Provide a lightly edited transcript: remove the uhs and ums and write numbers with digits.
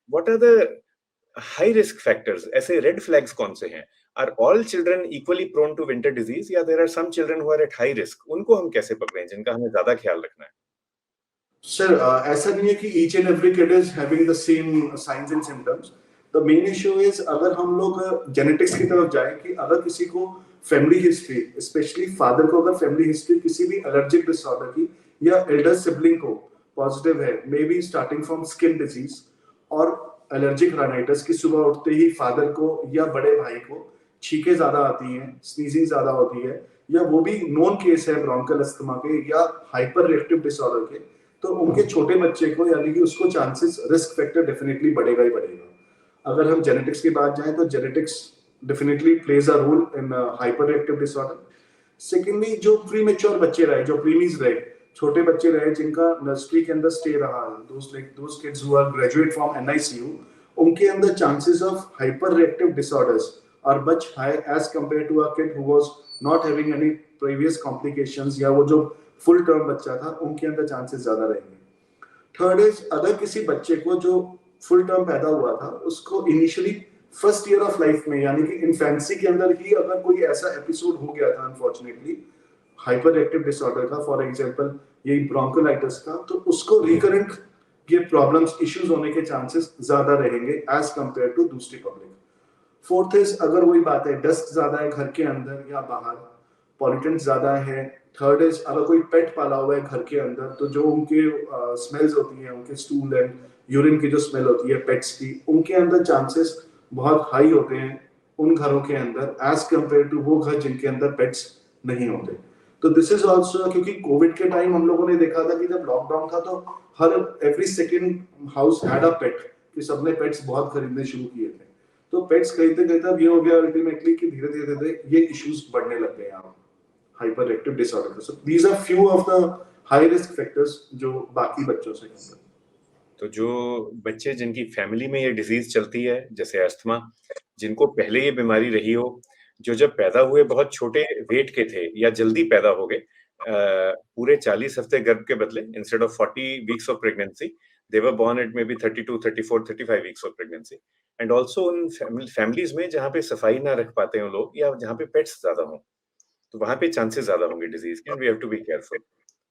what are the high risk factors? ऐसे red flags कौन से हैं? Are all children equally prone to winter disease या there are some children who are at high risk? उनको हम कैसे पकड़ें जिनका हमें ज्यादा ख्याल रखना है? Sir, ऐसा नहीं है कि each and every kid is having the same signs and symptoms. The main issue is अगर हम लोग genetics की तरफ जाएं कि अगर किसी को family history, especially father को अगर family history किसी भी allergic disorder की या elder sibling को positive है, maybe starting from skin disease और allergic rhinitis की सुबह उठते ही father को या बड़े भाई को छींकें ज्यादा आती हैं, sneezing ज्यादा होती है, या वो भी known case है bronchial asthma के या hyperreactive disorder के, तो उनके छोटे बच्चे को यानी कि उसको चांसेस रिस्क फैक्टर डेफिनेटली बढ़ेगा ही बढ़ेगा। अगर हम जेनेटिक्स की बात जाएं तो genetics definitely plays a role in hyper reactive disorder. Secondly जो प्रीमेच्योर बच्चे रहे, जो प्रीमीज रहे, छोटे बच्चे रहे जिनका नर्सरी के अंदर स्टे रहा, those kids who are graduate from NICU, उनके अंदर chances of hyper reactive disorders are much high as compare to a kid who was not having any previous complications, या वो जो फुल टर्म बच्चा था उनके अंदर चांसेस ज्यादा रहेंगे। थर्ड इज अगर किसी बच्चे को जो फुल टर्म पैदा हुआ था उसको initially first year of life में यानी कि इन्फेंसी के अंदर ही अगर कोई ऐसा एपिसोड हो गया था अनफॉर्चुनेटली हाइपर एक्टिव डिसऑर्डर का, फॉर एग्जांपल ये ब्रोंकोलाइटिस का, तो उसको रिकरेंट ये प्रॉब्लम्स इश्यूज होने के चांसेस ज्यादा रहेंगे एज कंपेयर टू दूसरी पब्लिक। फोर्थ इज अगर वही बात है डस्ट ज्यादा है घर के अंदर या बाहर, पॉल्यूटेंट्स ज्यादा है। थर्ड इज अगर कोई पेट पाला हुआ है घर के अंदर तो जो उनके स्मेल्स होती हैं, उनके स्टूल एंड यूरिन की जो स्मेल होती है पेट्स की, उनके अंदर चांसेस बहुत हाई होते हैं उन घरों के अंदर एज कंपेयर टू वो घर जिनके अंदर पेट्स नहीं होते। तो दिस इज ऑल्सो क्योंकि कोविड के टाइम हम लोगों ने देखा था कि जब लॉकडाउन था तो हर every second house had a pet, कि सबने पेट्स बहुत खरीदने शुरू किए थे। तो पेट्स खरीदते खरीदते अब ये हो गया अल्टीमेटली कि धीरे धीरे धीरे ये इश्यूज बढ़ने लग गए हैं hyperactive disorder. So these are few of the high risk factors जो बाकी बच्चों से कम है। तो जो बच्चे जिनकी फैमिली में ये डिजीज चलती है जैसे अस्थमा, जिनको पहले ये बीमारी रही हो, जो जब पैदा हुए बहुत छोटे वेट के थे या जल्दी पैदा हो गए, पूरे 40 हफ्ते गर्भ के बदले instead of 40 weeks of pregnancy they were born at maybe 32, 34, 35 weeks of pregnancy. And also उन families में जहाँ पे सफाई ना रख पाते हैं लोग या जहाँ पे पेट्स ज्यादा हों, तो वहाँ पे चांसेस ज्यादा होंगे डिजीज के, and we have to be careful.